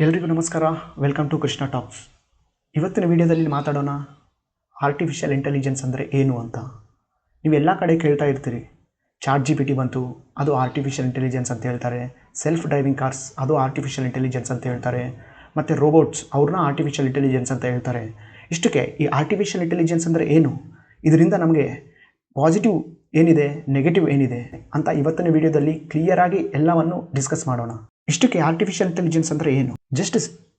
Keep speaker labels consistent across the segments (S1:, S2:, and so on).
S1: ಎಲ್ರಿಗೂ ನಮಸ್ಕಾರ. Welcome to Krishna talks. ಇವತ್ತಿನ ವಿಡಿಯೋದಲ್ಲಿ ಮಾತಾಡೋಣ ಆರ್ಟಿಫಿಷಿಯಲ್ ಇಂಟೆಲಿಜೆನ್ಸ್ ಅಂದರೆ ಏನು ಅಂತ. ನೀವೆಲ್ಲ ಕಡೆ ಕೇಳ್ತಾ ಇರ್ತೀರಿ, ChatGPT ಬಂತು, ಅದು ಆರ್ಟಿಫಿಷಿಯಲ್ ಇಂಟೆಲಿಜೆನ್ಸ್ ಅಂತ ಹೇಳ್ತಾರೆ. ಸೆಲ್ಫ್ ಡ್ರೈವಿಂಗ್ ಕಾರ್ಸ್, ಅದು ಆರ್ಟಿಫಿಷಿಯಲ್ ಇಂಟೆಲಿಜೆನ್ಸ್ ಅಂತ ಹೇಳ್ತಾರೆ. ಮತ್ತು ರೋಬೋಟ್ಸ್, ಅವ್ರನ್ನ ಆರ್ಟಿಫಿಷಿಯಲ್ ಇಂಟೆಲಿಜೆನ್ಸ್ ಅಂತ ಹೇಳ್ತಾರೆ. ಇಷ್ಟಕ್ಕೆ ಈ ಆರ್ಟಿಫಿಷಿಯಲ್ ಇಂಟೆಲಿಜೆನ್ಸ್ ಅಂದರೆ ಏನು, ಇದರಿಂದ ನಮಗೆ ಪಾಸಿಟಿವ್ ಏನಿದೆ, ನೆಗೆಟಿವ್ ಏನಿದೆ ಅಂತ ಇವತ್ತಿನ ವಿಡಿಯೋದಲ್ಲಿ ಕ್ಲಿಯರಾಗಿ ಎಲ್ಲವನ್ನು ಡಿಸ್ಕಸ್ ಮಾಡೋಣ. ಇಷ್ಟಕ್ಕೆ ಆರ್ಟಿಫಿಷಿಯಲ್ ಇಂಟೆಲಿಜೆನ್ಸ್ ಅಂದರೆ ಏನು? ಜಸ್ಟ್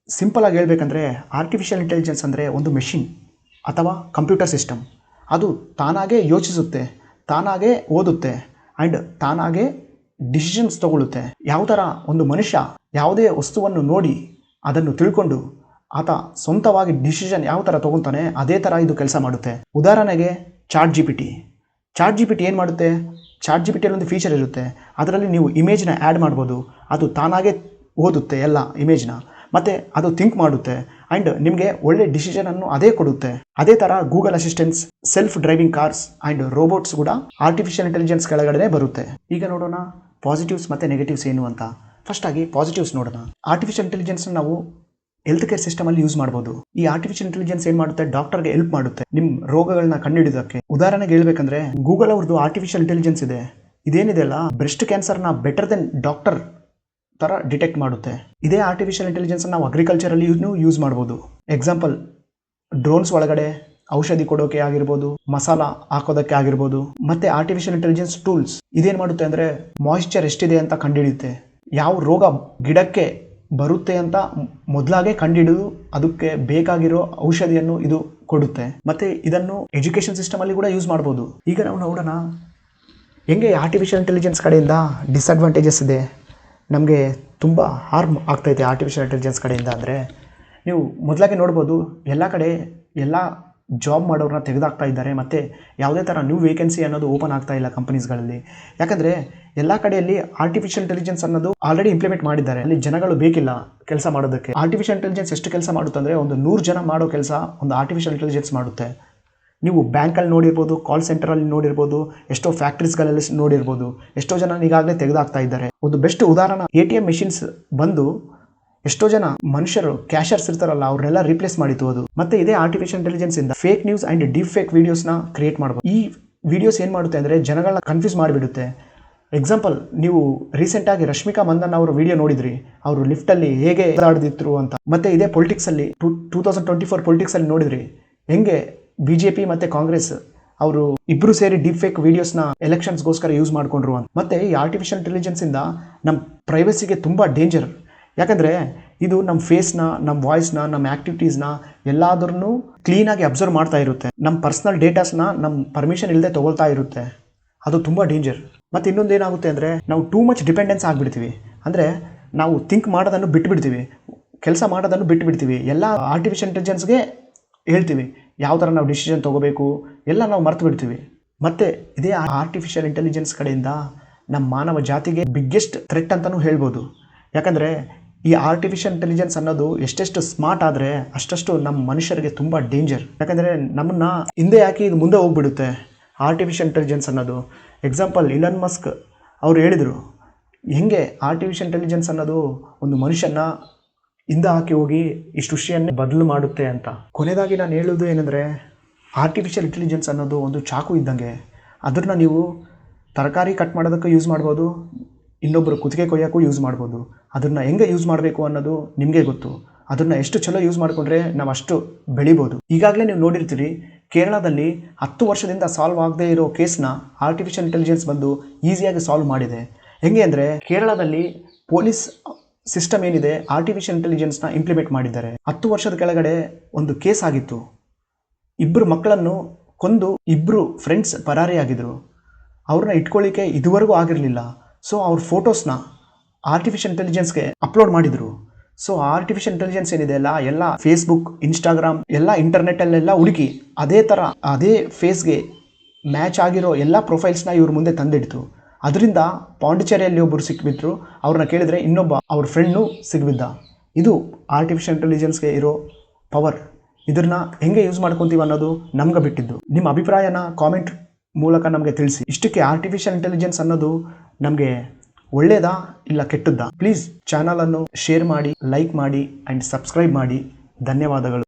S1: ಸಿಂಪಲ್ ಆಗಿ ಹೇಳ್ಬೇಕಂದ್ರೆ, ಆರ್ಟಿಫಿಷಿಯಲ್ ಇಂಟೆಲಿಜೆನ್ಸ್ ಅಂದರೆ ಒಂದು ಮೆಷಿನ್ ಅಥವಾ ಕಂಪ್ಯೂಟರ್ ಸಿಸ್ಟಮ್. ಅದು ತಾನಾಗೇ ಯೋಚಿಸುತ್ತೆ, ತಾನಾಗೇ ಓದುತ್ತೆ ಆ್ಯಂಡ್ ತಾನಾಗೇ ಡಿಸಿಷನ್ಸ್ ತಗೊಳ್ಳುತ್ತೆ. ಯಾವ ಥರ ಒಂದು ಮನುಷ್ಯ ಯಾವುದೇ ವಸ್ತುವನ್ನು ನೋಡಿ ಅದನ್ನು ತಿಳ್ಕೊಂಡು ಆತ ಸ್ವಂತವಾಗಿ ಡಿಸಿಷನ್ ಯಾವ ಥರ ತೊಗೊತಾನೆ, ಅದೇ ಥರ ಇದು ಕೆಲಸ ಮಾಡುತ್ತೆ. ಉದಾಹರಣೆಗೆ ChatGPT ಏನು ಮಾಡುತ್ತೆ? ChatGPTಯಲ್ಲಿ ಒಂದು ಫೀಚರ್ ಇರುತ್ತೆ, ಅದರಲ್ಲಿ ನೀವು ಇಮೇಜ್ನ ಆ್ಯಡ್ ಮಾಡ್ಬೋದು. ಅದು ತಾನಾಗೇ ಓದುತ್ತೆ ಎಲ್ಲ ಇಮೇಜ್ನ, ಮತ್ತು ಅದು ಥಿಂಕ್ ಮಾಡುತ್ತೆ ಆ್ಯಂಡ್ ನಿಮಗೆ ಒಳ್ಳೆ ಡಿಸಿಷನನ್ನು ಅದೇ ಕೊಡುತ್ತೆ. ಅದೇ ಥರ Google assistants, self driving cars and robots ಕೂಡ ಆರ್ಟಿಫಿಷಿಯಲ್ ಇಂಟೆಲಿಜೆನ್ಸ್ ಕೆಳಗಡೆ ಬರುತ್ತೆ. ಈಗ ನೋಡೋಣ ಪಾಸಿಟಿವ್ಸ್ ಮತ್ತು ನೆಗೆಟಿವ್ಸ್ ಏನು ಅಂತ. ಫಸ್ಟಾಗಿ ಪಾಸಿಟಿವ್ಸ್ ನೋಡೋಣ. ಆರ್ಟಿಫಿಷಿಯಲ್ ಇಂಟೆಲಿಜೆನ್ಸ್ನ ನಾವು ಹೆಲ್ತ್ ಕೇರ್ ಸಿಸ್ಟಮಲ್ಲಿ ಯೂಸ್ ಮಾಡ್ಬೋದು. ಈ ಆರ್ಟಿಫಿಷಿಯಲ್ ಇಂಟೆಲಿಜೆನ್ಸ್ ಏನು ಮಾಡುತ್ತೆ? ಡಾಕ್ಟರ್ಗೆ ಹೆಲ್ಪ್ ಮಾಡುತ್ತೆ ನಿಮ್ಮ ರೋಗಗಳನ್ನ ಕಂಡುಹಿಡಿಯೋದಕ್ಕೆ. ಉದಾಹರಣೆಗೆ ಹೇಳ್ಬೇಕಂದ್ರೆ, ಗೂಗಲ್ ಅವ್ರದ್ದು ಆರ್ಟಿಫಿಷಿಯಲ್ ಇಂಟೆಲಿಜೆನ್ಸ್ ಇದೆ. ಇದೇನಿದೆ ಅಲ್ಲ, ಬ್ರೆಸ್ಟ್ ಕ್ಯಾನ್ಸರ್ನ ಬೆಟರ್ ದೆನ್ ಡಾಕ್ಟರ್ ಥರ ಡಿಟೆಕ್ಟ್ ಮಾಡುತ್ತೆ. ಇದೇ ಆರ್ಟಿಫಿಷಿಯಲ್ ಇಂಟೆಲಿಜೆನ್ಸ್ ನಾವು ಅಗ್ರಿಕಲ್ಚರಲ್ಲಿ ಯೂಸ್ ಮಾಡ್ಬೋದು. ಎಕ್ಸಾಂಪಲ್, ಡ್ರೋನ್ಸ್ ಒಳಗಡೆ ಔಷಧಿ ಕೊಡೋಕೆ ಆಗಿರ್ಬೋದು, ಮಸಾಲ ಹಾಕೋದಕ್ಕೆ ಆಗಿರ್ಬೋದು. ಮತ್ತೆ ಆರ್ಟಿಫಿಷಿಯಲ್ ಇಂಟೆಲಿಜೆನ್ಸ್ ಟೂಲ್ಸ್ ಇದೇನು ಮಾಡುತ್ತೆ ಅಂದರೆ, ಮಾಯಿಶ್ಚರ್ ಎಷ್ಟಿದೆ ಅಂತ ಕಂಡುಹಿಡಿಯುತ್ತೆ. ಯಾವ ರೋಗ ಗಿಡಕ್ಕೆ ಬರುತ್ತೆ ಅಂತ ಮೊದಲಾಗೆ ಕಂಡುಹಿಡಿದು ಅದಕ್ಕೆ ಬೇಕಾಗಿರೋ ಔಷಧಿಯನ್ನು ಇದು ಕೊಡುತ್ತೆ. ಮತ್ತು ಇದನ್ನು ಎಜುಕೇಷನ್ ಸಿಸ್ಟಮಲ್ಲಿ ಕೂಡ ಯೂಸ್ ಮಾಡ್ಬೋದು. ಈಗ ನಾವು ನೋಡೋಣ ಹೆಂಗೆ ಆರ್ಟಿಫಿಷಿಯಲ್ ಇಂಟೆಲಿಜೆನ್ಸ್ ಕಡೆಯಿಂದ ಡಿಸ್ಅಡ್ವಾಂಟೇಜಸ್ ಇದೆ, ನಮಗೆ ತುಂಬ ಹಾರ್ಮ್ ಆಗ್ತೈತೆ ಆರ್ಟಿಫಿಷಿಯಲ್ ಇಂಟೆಲಿಜೆನ್ಸ್ ಕಡೆಯಿಂದ. ಅಂದರೆ ನೀವು ಮೊದಲಾಗೆ ನೋಡ್ಬೋದು, ಎಲ್ಲ ಕಡೆ ಎಲ್ಲ ಜಾಬ್ ಮಾಡೋರನ್ನ ತೆಗೆದಾಕ್ತಾ ಇದ್ದಾರೆ. ಮತ್ತು ಯಾವುದೇ ಥರ ನ್ಯೂ ವೇಕೆನ್ಸಿ ಅನ್ನೋದು ಓಪನ್ ಆಗ್ತಾ ಇಲ್ಲ ಕಂಪನೀಸ್ಗಳಲ್ಲಿ. ಯಾಕಂದರೆ ಎಲ್ಲ ಕಡೆಯಲ್ಲಿ ಆರ್ಟಿಫಿಷಿಯಲ್ ಇಂಟೆಲಿಜೆನ್ಸ್ ಅನ್ನೋದು ಆಲ್ರೆಡಿ ಇಂಪ್ಲಿಮೆಂಟ್ ಮಾಡಿದ್ದಾರೆ. ಅಲ್ಲಿ ಜನಗಳು ಬೇಕಿಲ್ಲ ಕೆಲಸ ಮಾಡೋದಕ್ಕೆ. ಆರ್ಟಿಫಿಷಿಯಲ್ ಇಂಟೆಲಿಜೆನ್ಸ್ ಎಷ್ಟು ಕೆಲಸ ಮಾಡುತ್ತೆ ಅಂದರೆ, ಒಂದು 100 ಜನ ಮಾಡೋ ಕೆಲಸ ಒಂದು ಆರ್ಟಿಫಿಷಿಯಲ್ ಇಂಟೆಲಿಜೆನ್ಸ್ ಮಾಡುತ್ತೆ. ನೀವು ಬ್ಯಾಂಕಲ್ಲಿ ನೋಡಿರ್ಬೋದು, ಕಾಲ್ ಸೆಂಟರಲ್ಲಿ ನೋಡಿರ್ಬೋದು, ಎಷ್ಟೋ ಫ್ಯಾಕ್ಟ್ರೀಸ್ಗಳಲ್ಲಿ ನೋಡಿರ್ಬೋದು, ಎಷ್ಟೋ ಜನ ಈಗಾಗಲೇ ತೆಗೆದಾಕ್ತಾ ಇದ್ದಾರೆ. ಒಂದು ಬೆಸ್ಟ್ ಉದಾಹರಣೆ, ATM ಮೆಷಿನ್ಸ್ ಬಂದು ಎಷ್ಟೋ ಜನ ಮನುಷ್ಯರು ಕ್ಯಾಶರ್ಸ್ ಇರ್ತಾರಲ್ಲ, ಅವ್ರನ್ನೆಲ್ಲ ರೀಪ್ಲೇಸ್ ಮಾಡಿತ್ತು ಅದು. ಮತ್ತೆ ಇದೇ ಆರ್ಟಿಫಿಷಿಯಲ್ ಇಂಟೆಲಿಜೆನ್ಸ್ ಇಂದ fake news and deep fake ವಿಡಿಯೋಸ್ನ ಕ್ರಿಯೇಟ್ ಮಾಡ್ಬೋದು. ಈ ವಿಡಿಯೋಸ್ ಏನು ಮಾಡುತ್ತೆ ಅಂದರೆ, ಜನಗಳನ್ನ ಕನ್ಫ್ಯೂಸ್ ಮಾಡಿಬಿಡುತ್ತೆ. ಎಕ್ಸಾಂಪಲ್, ನೀವು ರೀಸೆಂಟಾಗಿ ರಶ್ಮಿಕಾ ಮಂದನ್ ಅವರು ವಿಡಿಯೋ ನೋಡಿದ್ರಿ, ಅವರು ಲಿಫ್ಟಲ್ಲಿ ಹೇಗೆ ಆಡ್ದಿದ್ರು ಅಂತ. ಮತ್ತೆ ಇದೇ ಪೊಲಿಟಿಕ್ಸಲ್ಲಿ 2024 ಪೊಲಿಟಿಕ್ಸಲ್ಲಿ ನೋಡಿದ್ರಿ, ಹೆಂಗೆ BJP ಮತ್ತು ಕಾಂಗ್ರೆಸ್ ಅವರು ಇಬ್ಬರು ಸೇರಿ ಡೀಪ್ ಫೇಕ್ ವಿಡಿಯೋಸ್ನ ಎಲೆಕ್ಷನ್ಸ್ಗೋಸ್ಕರ ಯೂಸ್ ಮಾಡಿಕೊಂಡ್ರು ಅಂತ. ಮತ್ತು ಈ ಆರ್ಟಿಫಿಷಿಯಲ್ ಇಂಟೆಲಿಜೆನ್ಸಿಂದ ನಮ್ಮ ಪ್ರೈವಸಿಗೆ ತುಂಬ ಡೇಂಜರ್. ಯಾಕಂದರೆ ಇದು ನಮ್ಮ ಫೇಸ್ನ, ನಮ್ಮ ವಾಯ್ಸ್ನ, ನಮ್ಮ ಆ್ಯಕ್ಟಿವಿಟೀಸ್ನ ಎಲ್ಲಾದ್ರೂ ಕ್ಲೀನಾಗಿ ಅಬ್ಸರ್ವ್ ಮಾಡ್ತಾ ಇರುತ್ತೆ. ನಮ್ಮ ಪರ್ಸ್ನಲ್ ಡೇಟಾಸ್ನ ನಮ್ಮ ಪರ್ಮಿಷನ್ ಇಲ್ಲದೆ ತೊಗೊಳ್ತಾ ಇರುತ್ತೆ. ಅದು ತುಂಬ ಡೇಂಜರ್. ಮತ್ತು ಇನ್ನೊಂದು ಏನಾಗುತ್ತೆ ಅಂದರೆ, ನಾವು ಟೂ ಮಚ್ ಡಿಪೆಂಡೆನ್ಸ್ ಆಗಿಬಿಡ್ತೀವಿ. ಅಂದರೆ ನಾವು ಥಿಂಕ್ ಮಾಡೋದನ್ನು ಬಿಟ್ಟುಬಿಡ್ತೀವಿ, ಕೆಲಸ ಮಾಡೋದನ್ನು ಬಿಟ್ಟುಬಿಡ್ತೀವಿ. ಎಲ್ಲ ಆರ್ಟಿಫಿಷಿಯಲ್ ಇಂಟೆಲಿಜೆನ್ಸ್ಗೆ ಹೇಳ್ತೀವಿ ಯಾವ ಥರ ನಾವು ಡಿಸಿಷನ್ ತೊಗೋಬೇಕು, ಎಲ್ಲ ನಾವು ಮರ್ತು ಬಿಡ್ತೀವಿ. ಮತ್ತು ಇದೇ ಆರ್ಟಿಫಿಷಿಯಲ್ ಇಂಟೆಲಿಜೆನ್ಸ್ ಕಡೆಯಿಂದ ನಮ್ಮ ಮಾನವ ಜಾತಿಗೆ ಬಿಗ್ಗೆಸ್ಟ್ ಥ್ರೆಟ್ ಅಂತಲೂ ಹೇಳ್ಬೋದು. ಯಾಕಂದರೆ ಈ ಆರ್ಟಿಫಿಷಿಯಲ್ ಇಂಟೆಲಿಜೆನ್ಸ್ ಅನ್ನೋದು ಎಷ್ಟೆಷ್ಟು ಸ್ಮಾರ್ಟ್ ಆದರೆ ಅಷ್ಟಷ್ಟು ನಮ್ಮ ಮನುಷ್ಯರಿಗೆ ತುಂಬ ಡೇಂಜರ್. ಯಾಕಂದರೆ ನಮ್ಮನ್ನು ಹಿಂದೆ ಹಾಕಿ ಇದು ಮುಂದೆ ಹೋಗ್ಬಿಡುತ್ತೆ ಆರ್ಟಿಫಿಷಿಯಲ್ ಇಂಟೆಲಿಜೆನ್ಸ್ ಅನ್ನೋದು. ಎಕ್ಸಾಂಪಲ್, ಇಲಾನ್ ಮಸ್ಕ್ ಅವರು ಹೇಳಿದರು, ಹೆಂಗೆ ಆರ್ಟಿಫಿಷಿಯಲ್ ಇಂಟೆಲಿಜೆನ್ಸ್ ಅನ್ನೋದು ಒಂದು ಮನುಷ್ಯನ ಹಿಂದೆ ಹಾಕಿ ಹೋಗಿ ಈ ಸೃಷ್ಟಿಯನ್ನೇ ಬದಲು ಮಾಡುತ್ತೆ ಅಂತ. ಕೊನೆಯದಾಗಿ ನಾನು ಹೇಳೋದು ಏನಂದರೆ, ಆರ್ಟಿಫಿಷಿಯಲ್ ಇಂಟೆಲಿಜೆನ್ಸ್ ಅನ್ನೋದು ಒಂದು ಚಾಕು ಇದ್ದಂಗೆ. ಅದನ್ನು ನೀವು ತರಕಾರಿ ಕಟ್ ಮಾಡೋದಕ್ಕೂ ಯೂಸ್ ಮಾಡ್ಬೋದು, ಇನ್ನೊಬ್ಬರು ಕುತ್ತಿಗೆ ಕೊಯ್ಯೋಕ್ಕೂ ಯೂಸ್ ಮಾಡ್ಬೋದು. ಅದನ್ನು ಹೆಂಗೆ ಯೂಸ್ ಮಾಡಬೇಕು ಅನ್ನೋದು ನಿಮಗೆ ಗೊತ್ತು. ಅದನ್ನು ಎಷ್ಟು ಚಲೋ ಯೂಸ್ ಮಾಡಿಕೊಂಡ್ರೆ ನಾವು ಅಷ್ಟು ಬೆಳಿಬೋದು. ಈಗಾಗಲೇ ನೀವು ನೋಡಿರ್ತೀರಿ, ಕೇರಳದಲ್ಲಿ 10 ವರ್ಷದಿಂದ ಸಾಲ್ವ್ ಆಗದೇ ಇರೋ ಕೇಸ್ನ ಆರ್ಟಿಫಿಷಿಯಲ್ ಇಂಟೆಲಿಜೆನ್ಸ್ ಬಂದು ಈಸಿಯಾಗಿ ಸಾಲ್ವ್ ಮಾಡಿದೆ. ಹೆಂಗೆ ಅಂದರೆ, ಕೇರಳದಲ್ಲಿ ಪೊಲೀಸ್ ಸಿಸ್ಟಮ್ ಏನಿದೆ, ಆರ್ಟಿಫಿಷಿಯಲ್ ಇಂಟೆಲಿಜೆನ್ಸ್ನ ಇಂಪ್ಲಿಮೆಂಟ್ ಮಾಡಿದ್ದಾರೆ. 10 ವರ್ಷದ ಕೆಳಗಡೆ ಒಂದು ಕೇಸ್ ಆಗಿತ್ತು, 2 ಮಕ್ಕಳನ್ನು ಕೊಂದು 2 ಫ್ರೆಂಡ್ಸ್ ಪರಾರಿಯಾಗಿದ್ದರು. ಅವ್ರನ್ನ ಇಟ್ಕೊಳ್ಳಿಕ್ಕೆ ಇದುವರೆಗೂ ಆಗಿರಲಿಲ್ಲ. ಸೊ ಅವ್ರ ಫೋಟೋಸ್ನ ಆರ್ಟಿಫಿಷಿಯಲ್ ಇಂಟೆಲಿಜೆನ್ಸ್ಗೆ ಅಪ್ಲೋಡ್ ಮಾಡಿದರು. ಸೊ ಆರ್ಟಿಫಿಷಿಯಲ್ ಇಂಟೆಲಿಜೆನ್ಸ್ ಏನಿದೆ ಅಲ್ಲ, ಎಲ್ಲ ಫೇಸ್ಬುಕ್, ಇನ್ಸ್ಟಾಗ್ರಾಮ್ ಎಲ್ಲ ಇಂಟರ್ನೆಟ್ಟಲ್ಲೆಲ್ಲ ಹುಡುಕಿ ಅದೇ ಥರ ಅದೇ ಫೇಸ್ಗೆ ಮ್ಯಾಚ್ ಆಗಿರೋ ಎಲ್ಲ ಪ್ರೊಫೈಲ್ಸ್ನ ಇವ್ರ ಮುಂದೆ ತಂದಿಡ್ತು. ಅದರಿಂದ ಪಾಂಡಿಚೇರಿಯಲ್ಲಿ ಒಬ್ಬರು ಸಿಕ್ಬಿದ್ರು, ಅವ್ರನ್ನ ಕೇಳಿದರೆ ಇನ್ನೊಬ್ಬ ಅವ್ರ ಫ್ರೆಂಡ್ನು ಸಿಗ್ಬಿದ್ದ. ಇದು ಆರ್ಟಿಫಿಷಿಯಲ್ ಇಂಟೆಲಿಜೆನ್ಸ್ಗೆ ಇರೋ ಪವರ್. ಇದನ್ನ ಹೆಂಗೆ ಯೂಸ್ ಮಾಡ್ಕೊತೀವಿ ಅನ್ನೋದು ನಮ್ಗೆ ಬಿಟ್ಟಿದ್ದು. ನಿಮ್ಮ ಅಭಿಪ್ರಾಯನ ಕಾಮೆಂಟ್ ಮೂಲಕ ನಮಗೆ ತಿಳಿಸಿ. ಇಷ್ಟಕ್ಕೆ ಆರ್ಟಿಫಿಷಿಯಲ್ ಇಂಟೆಲಿಜೆನ್ಸ್ ಅನ್ನೋದು ನಮಗೆ ಒಳ್ಳೇದಾ ಇಲ್ಲ ಕೆಟ್ಟದ್ದಾ? ಪ್ಲೀಸ್ ಚಾನಲನ್ನು ಶೇರ್ ಮಾಡಿ, ಲೈಕ್ ಮಾಡಿ ಆ್ಯಂಡ್ ಸಬ್ಸ್ಕ್ರೈಬ್ ಮಾಡಿ. ಧನ್ಯವಾದಗಳು.